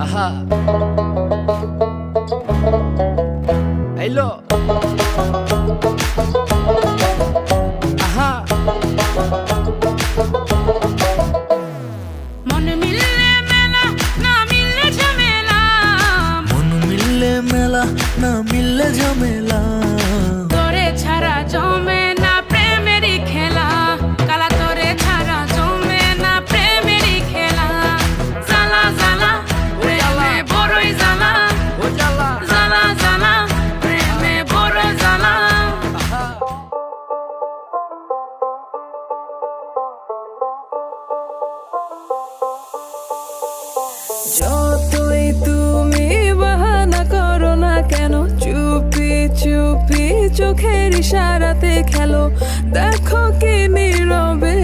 আহা আইলো আহা মন মিললে মেলা না মিললে ঝামেলা, মন মিললে মেলা না মিললে ঝামেলা, তোরে ছাড়া জমে না প্রেমেরই খেলা, কালা তোরে ছাড়া জমে না প্রেমেরই খেলা। জ্বালা জ্বালা প্রেমে বড়ই জ্বালা, ও জ্বালা জ্বালা জ্বালা প্রেমে বড় জ্বালা। আহা যতই তুমি বাহানা করো না কেন, চুপি চুপি চোখের ইশারাতে খেলো, দেখো কি নীরবে